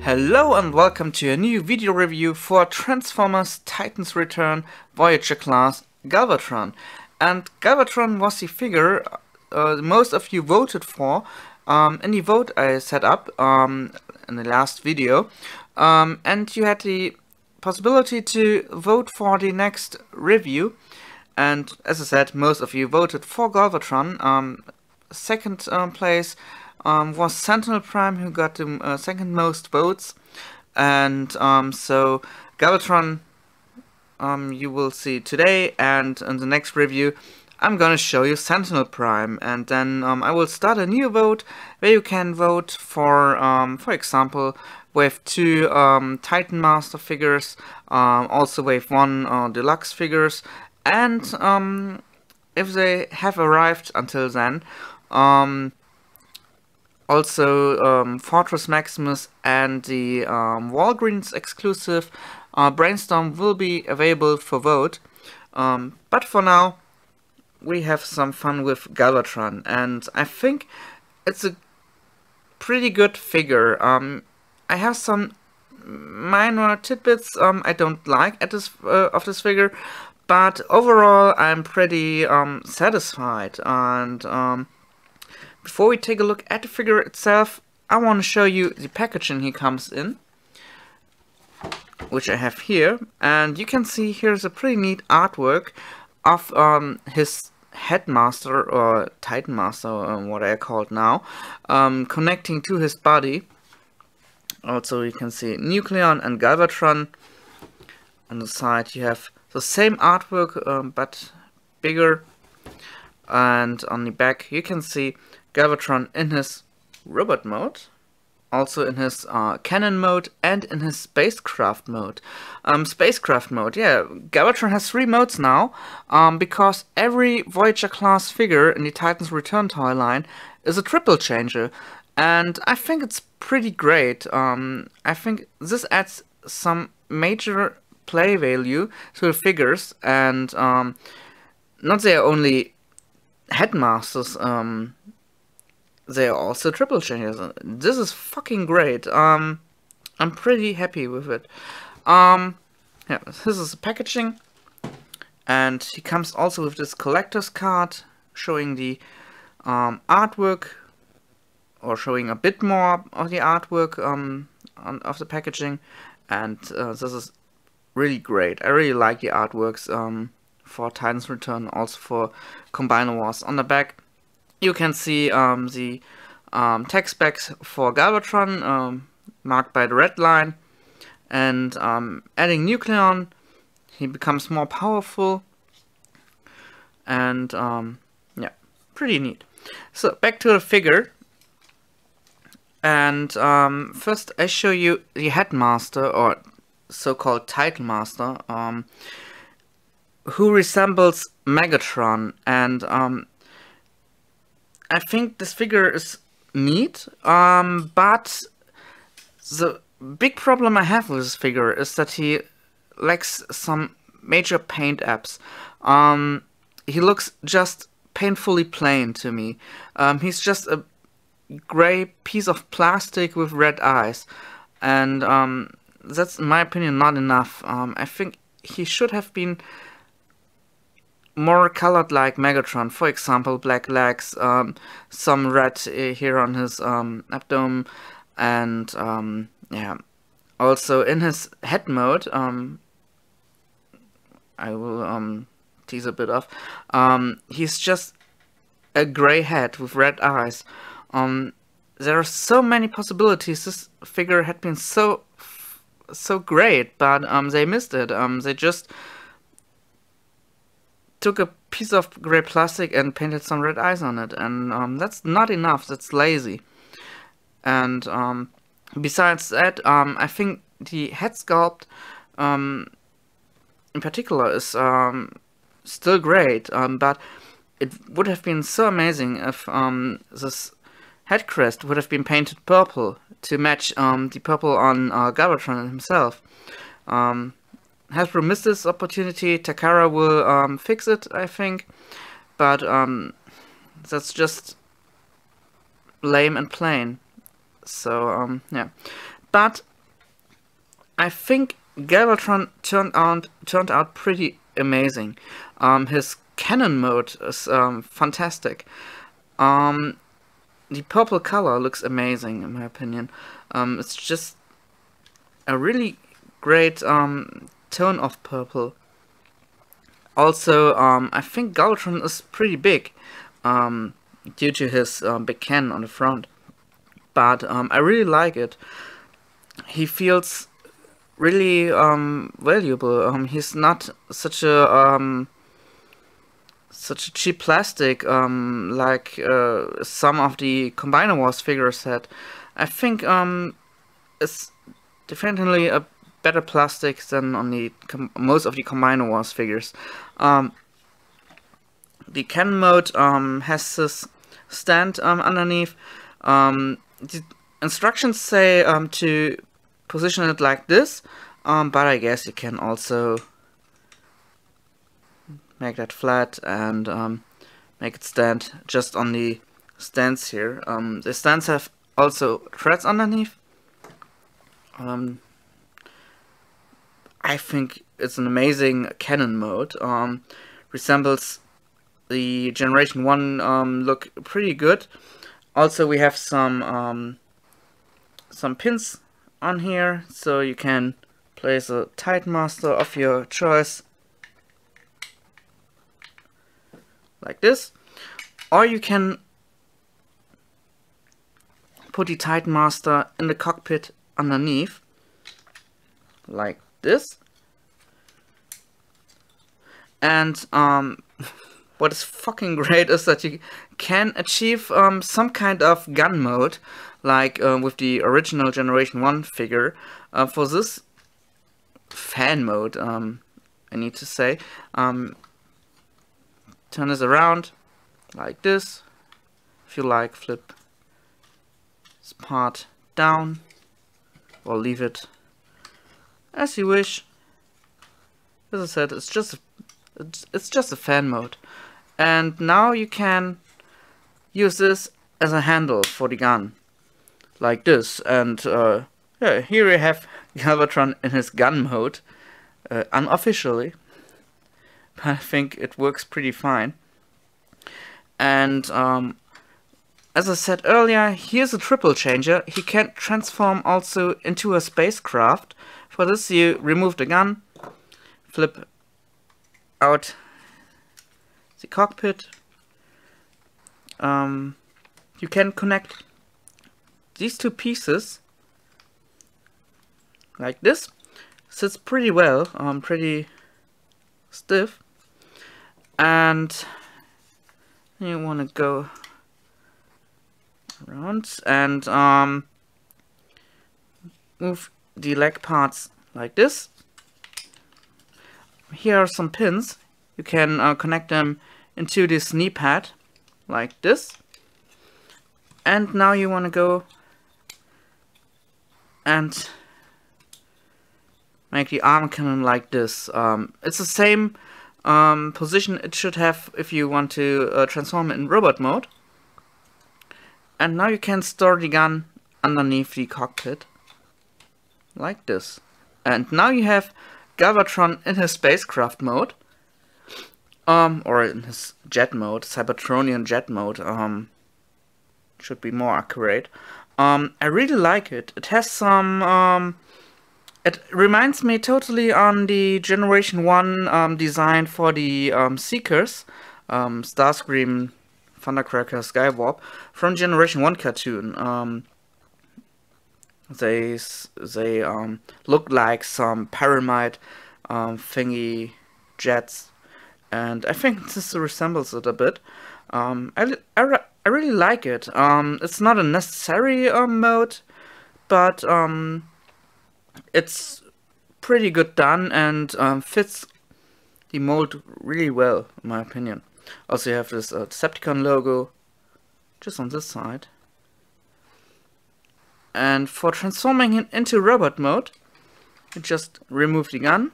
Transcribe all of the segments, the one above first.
Hello and welcome to a new video review for Transformers Titan's Return Voyager class Galvatron. And Galvatron was the figure most of you voted for in the vote I set up in the last video. And you had the possibility to vote for the next review. And as I said, most of you voted for Galvatron. Second place was Sentinel Prime, who got the second most votes, and so Galvatron you will see today, and in the next review I'm gonna show you Sentinel Prime, and then I will start a new vote where you can vote for example, Wave 2 Titan Master figures, also Wave 1 Deluxe figures, and if they have arrived until then, also Fortress Maximus and the Walgreens exclusive Brainstorm will be available for vote. But for now, we have some fun with Galvatron, and I think it's a pretty good figure. I have some minor tidbits I don't like at this of this figure, but overall I'm pretty satisfied. And before we take a look at the figure itself, I want to show you the packaging he comes in, which I have here. And you can see here's a pretty neat artwork of his Headmaster, or Titan Master, what I call it now, connecting to his body. Also you can see Nucleon and Galvatron. On the side you have the same artwork, but bigger. And on the back you can see Galvatron in his robot mode, also in his cannon mode, and in his spacecraft mode. Spacecraft mode, yeah, Galvatron has 3 modes now, because every Voyager class figure in the Titan's Return toy line is a triple changer, and I think it's pretty great. I think this adds some major play value to the figures, and not they are only Headmasters, they are also triple changers. This is fucking great. I'm pretty happy with it. Yeah, this is the packaging, and he comes also with this collector's card showing the artwork, or showing a bit more of the artwork of the packaging, and this is really great. I really like the artworks for Titan's Return, also for Combiner Wars. On the back you can see the tech specs for Galvatron, marked by the red line, and adding Nucleon, he becomes more powerful, and yeah, pretty neat. So back to the figure, and first I show you the Headmaster, or so-called Titan Master, who resembles Megatron, and I think this figure is neat, but the big problem I have with this figure is that he lacks some major paint apps. He looks just painfully plain to me. He's just a gray piece of plastic with red eyes, and that's, in my opinion, not enough. I think he should have been more colored like Megatron, for example, black legs, some red here on his abdomen, and yeah, also in his head mode, I will tease a bit of, he's just a gray head with red eyes. There are so many possibilities. This figure had been so great, but they missed it. They just took a piece of gray plastic and painted some red eyes on it, and that's not enough. That's lazy. And besides that, I think the head sculpt in particular is still great, but it would have been so amazing if this head crest would have been painted purple to match the purple on Galvatron himself. Hasbro missed this opportunity. Takara will fix it, I think, but that's just lame and plain. So yeah, but I think Galvatron turned out pretty amazing. His Canon mode is fantastic. The purple color looks amazing in my opinion. It's just a really great tone of purple. Also, I think Galvatron is pretty big due to his big cannon on the front. But I really like it. He feels really valuable. He's not such a cheap plastic like some of the Combiner Wars figures had. I think it's definitely a better plastic than on the most of the Combiner Wars figures. The Canon mode has this stand underneath. The instructions say to position it like this, but I guess you can also make that flat and make it stand just on the stands here. The stands have also threads underneath. I think it's an amazing Canon mode. Resembles the Generation 1 look pretty good. Also, we have some pins on here, so you can place a Titan Master of your choice, like this, or you can put the Titan Master in the cockpit underneath, like this. And what is fucking great is that you can achieve some kind of gun mode, like with the original Generation 1 figure. For this fan mode, I need to say, turn this around like this. If you like, flip this part down or leave it as you wish. As I said, it's just a fan mode. And now you can use this as a handle for the gun, like this. And yeah, here you have Galvatron in his gun mode, unofficially. But I think it works pretty fine. And as I said earlier, here's a triple changer. He can transform also into a spacecraft. For this, you remove the gun, flip out the cockpit. You can connect these two pieces like this. Sits pretty well, pretty stiff. And you want to go around and move the leg parts like this. Here are some pins. You can connect them into this knee pad like this. And now you want to go and make the arm cannon like this. It's the same position it should have if you want to transform it in robot mode. And now you can store the gun underneath the cockpit like this. And now you have Galvatron in his spacecraft mode, or in his jet mode, Cybertronian jet mode, should be more accurate. I really like it. It has some, it reminds me totally on the Generation 1 design for the Seekers, Starscream, Thundercracker, Skywarp, from Generation 1 cartoon. They look like some pyramid thingy jets, and I think this resembles it a bit. I really like it. It's not a necessary mode, but it's pretty good done and fits the mold really well, in my opinion. Also, you have this Decepticon logo just on this side. And for transforming it into robot mode, you just remove the gun,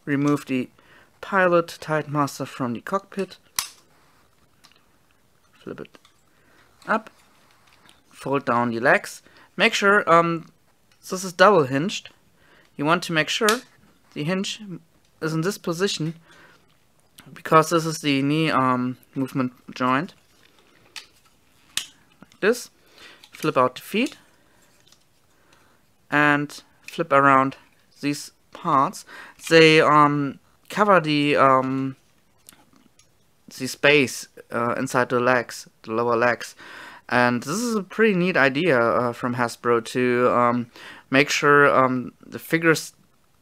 remove the pilot Titan Master from the cockpit, flip it up, fold down the legs. make sure this is double hinged. You want to make sure the hinge is in this position, because this is the knee movement joint. Like this. Flip out the feet and flip around these parts. They cover the space inside the legs, the lower legs. And this is a pretty neat idea from Hasbro to make sure the figures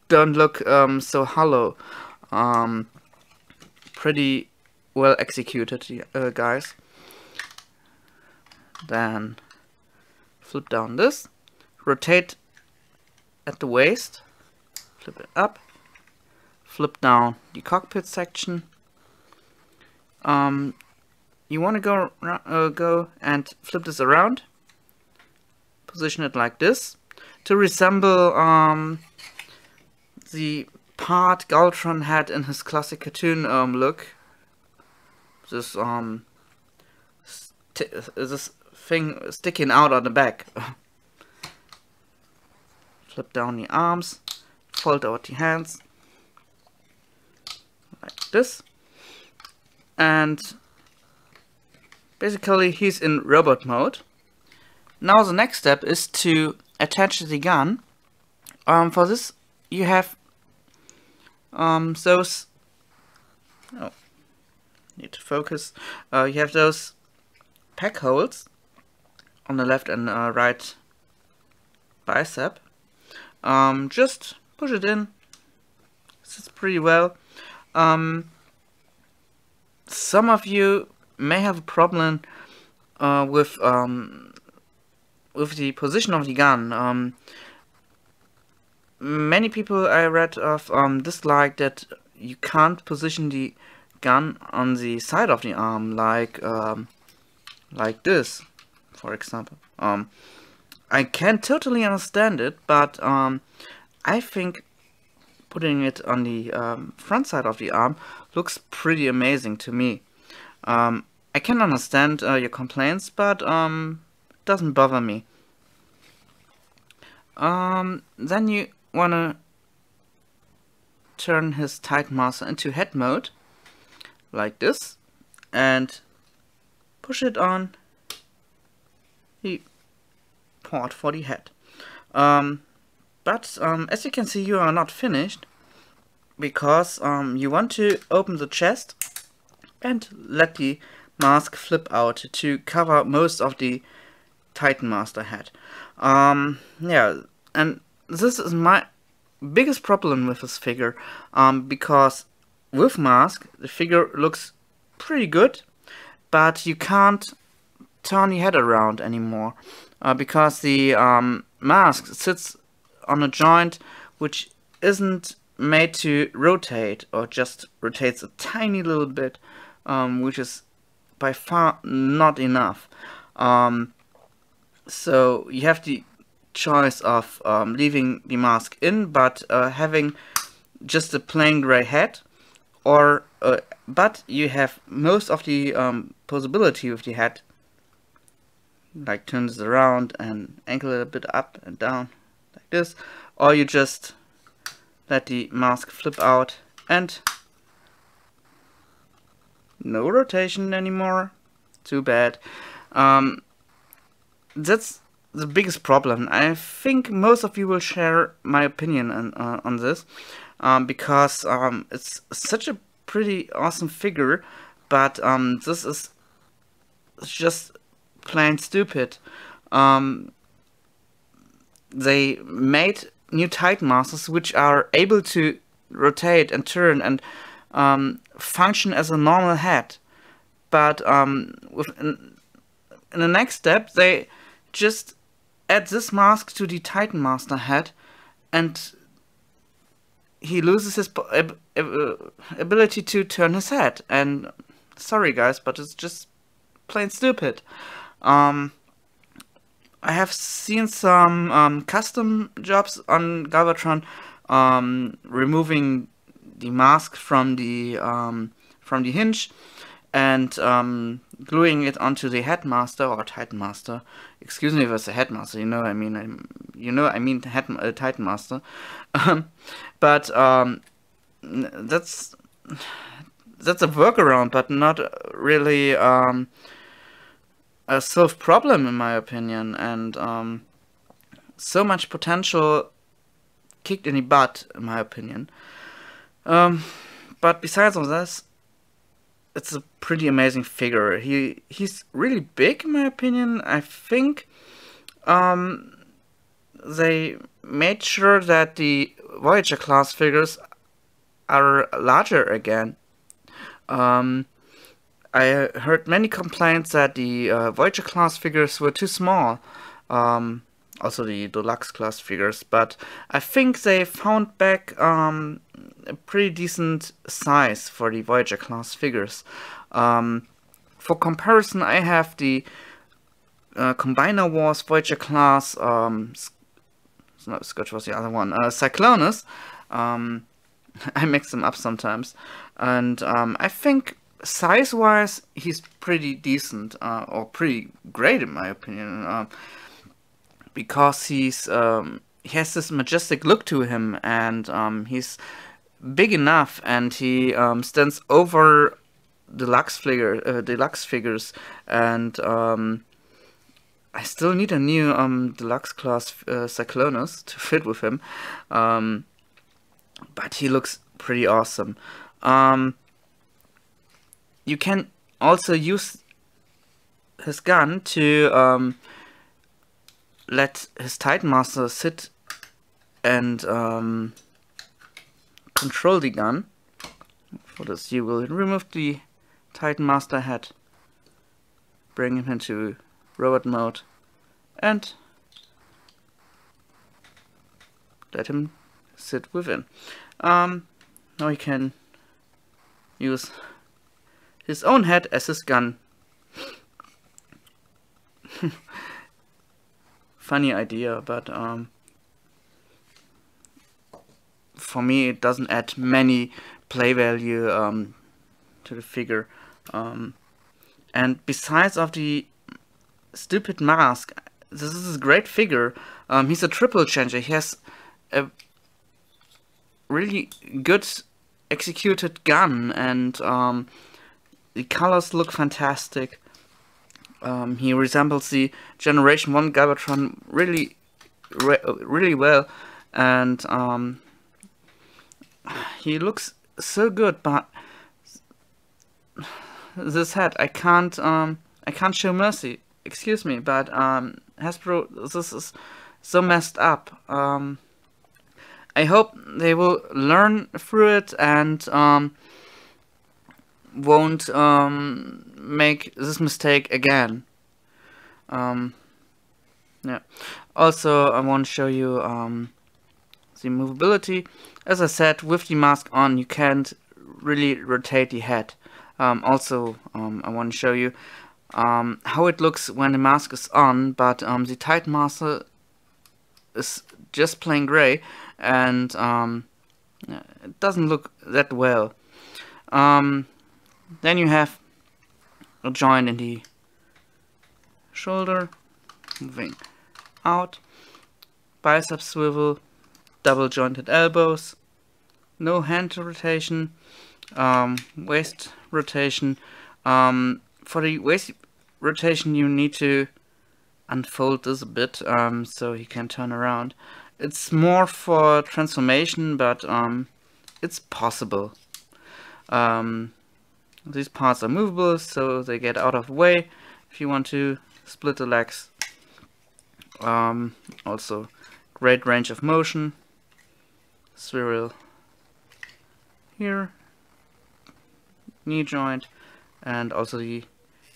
don't look so hollow. Pretty well executed, guys. Then flip down this, rotate at the waist, flip it up, flip down the cockpit section. You want to go and flip this around, position it like this to resemble the part Galvatron had in his classic cartoon look. This this thing sticking out on the back. Flip down the arms, fold out the hands like this, and basically he's in robot mode. Now the next step is to attach the gun. For this you have those, oh, need to focus, you have those pack holes on the left and right bicep. Just push it in, sits pretty well. Some of you may have a problem with the position of the gun. Many people I read of dislike that you can't position the gun on the side of the arm like this, for example. I can totally understand it, but I think putting it on the front side of the arm looks pretty amazing to me. I can understand your complaints, but it doesn't bother me. Then you wanna turn his Titan Master into head mode, like this, and push it on the port for the head. But as you can see, you are not finished, because you want to open the chest and let the mask flip out to cover most of the Titan Master head. Yeah, and this is my biggest problem with this figure, because with mask the figure looks pretty good, but you can't turn the head around anymore, because the mask sits on a joint which isn't made to rotate, or just rotates a tiny little bit, which is by far not enough. So you have the choice of leaving the mask in, but having just a plain gray head, or but you have most of the possibility with the head, like turn this around and angle it a bit up and down like this, or you just let the mask flip out and no rotation anymore. Too bad. That's the biggest problem. I think most of you will share my opinion on this, because it's such a pretty awesome figure, but this is just plain stupid. They made new Titan Masters which are able to rotate and turn and function as a normal head, but in the next step they just add this mask to the Titan Master head, and he loses his ability to turn his head. And sorry guys, but it's just plain stupid. I have seen some custom jobs on Galvatron, removing the mask from the hinge, and gluing it onto the headmaster or Titan Master. Excuse me if I say headmaster. You know, I mean, Titan Master. But that's a workaround, but not really a solved problem in my opinion. And so much potential kicked in the butt in my opinion. But besides all this, it's a pretty amazing figure. He's really big in my opinion. I think they made sure that the Voyager class figures are larger again. I heard many complaints that the Voyager class figures were too small. Also the Deluxe class figures, but I think they found back a pretty decent size for the Voyager class figures. For comparison, I have the Combiner Wars Voyager class, Scotch was the other one, Cyclonus. I mix them up sometimes, and I think size-wise he's pretty decent, or pretty great in my opinion. Because he has this majestic look to him, and he's big enough, and he stands over deluxe figures, and I still need a new deluxe class Cyclonus to fit with him, but he looks pretty awesome. You can also use his gun to let his Titan Master sit and control the gun. For this, you will remove the Titan Master head, bring him into robot mode, and let him sit within. Now he can use his own head as his gun. Funny idea, but for me it doesn't add many play value to the figure. And besides of the stupid mask, this is a great figure. He's a triple changer. He has a really good executed gun, and the colors look fantastic. He resembles the Generation 1 Galvatron really well, and he looks so good, but this head, I can't show mercy. Excuse me, but Hasbro, this is so messed up. I hope they will learn through it and won't make this mistake again. Yeah. Also, I want to show you the movability. As I said, with the mask on, you can't really rotate the head. Also, I want to show you how it looks when the mask is on, but the Titan Master is just plain gray, and it doesn't look that well. Then you have a joint in the shoulder, moving out, bicep swivel, double jointed elbows, no hand rotation, waist rotation. For the waist rotation you need to unfold this a bit so he can turn around. It's more for transformation, but it's possible. These parts are movable, so they get out of the way if you want to split the legs. Also, great range of motion. Swivel here, knee joint, and also the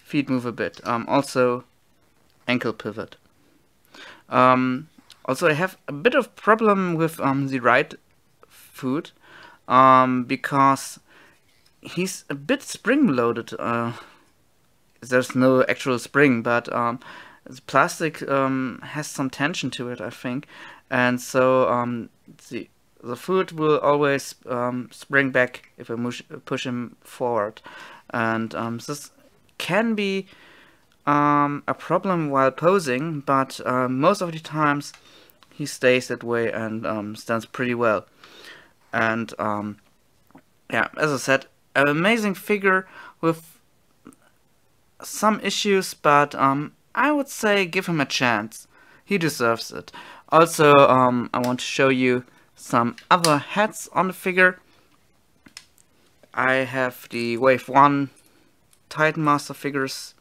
feet move a bit. Also, ankle pivot. Also, I have a bit of problem with the right foot because he's a bit spring loaded. There's no actual spring, but the plastic has some tension to it, I think, and so the the foot will always spring back if I push him forward, and this can be a problem while posing, but most of the times he stays that way and stands pretty well. And yeah, as I said, an amazing figure with some issues, but I would say give him a chance. He deserves it. Also, I want to show you some other heads on the figure. I have the Wave 1 Titan Master figures.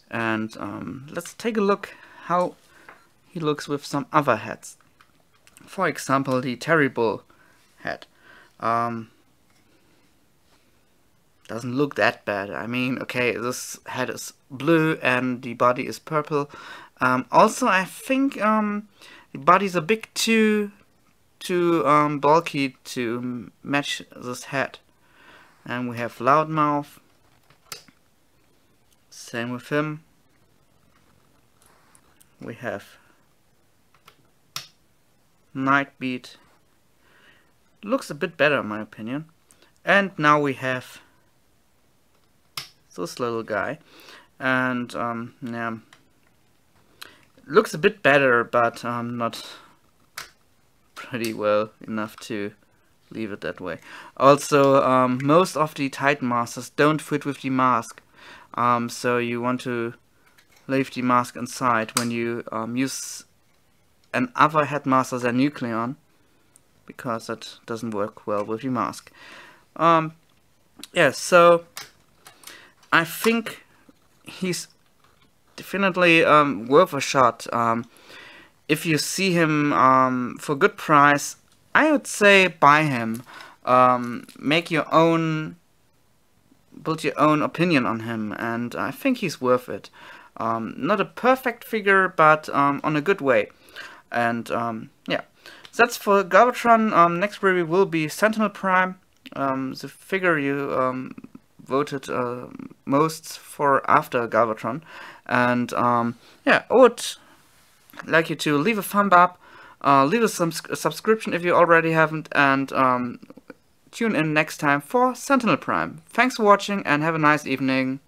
And let's take a look how he looks with some other heads. For example, the Terrible head. Doesn't look that bad. I mean, okay, this head is blue and the body is purple. Also, I think the body's a bit too bulky to match this head. And we have Loudmouth. Same with him. We have Nightbeat. Looks a bit better in my opinion. And now we have this little guy. And yeah, looks a bit better, but not pretty well enough to leave it that way. Also, most of the Titan Masters don't fit with the mask. So you want to leave the mask inside when you use another headmaster than Nucleon, because that doesn't work well with the mask. Yeah, so I think he's definitely worth a shot. If you see him for a good price, I would say buy him. Make your own, build your own opinion on him, and I think he's worth it. Not a perfect figure, but on a good way. And yeah, that's for Galvatron. Next review will be Sentinel Prime, the figure you voted most for after Galvatron. And yeah, I would like you to leave a thumb up, leave a subscription if you already haven't, and tune in next time for Sentinel Prime. Thanks for watching and have a nice evening.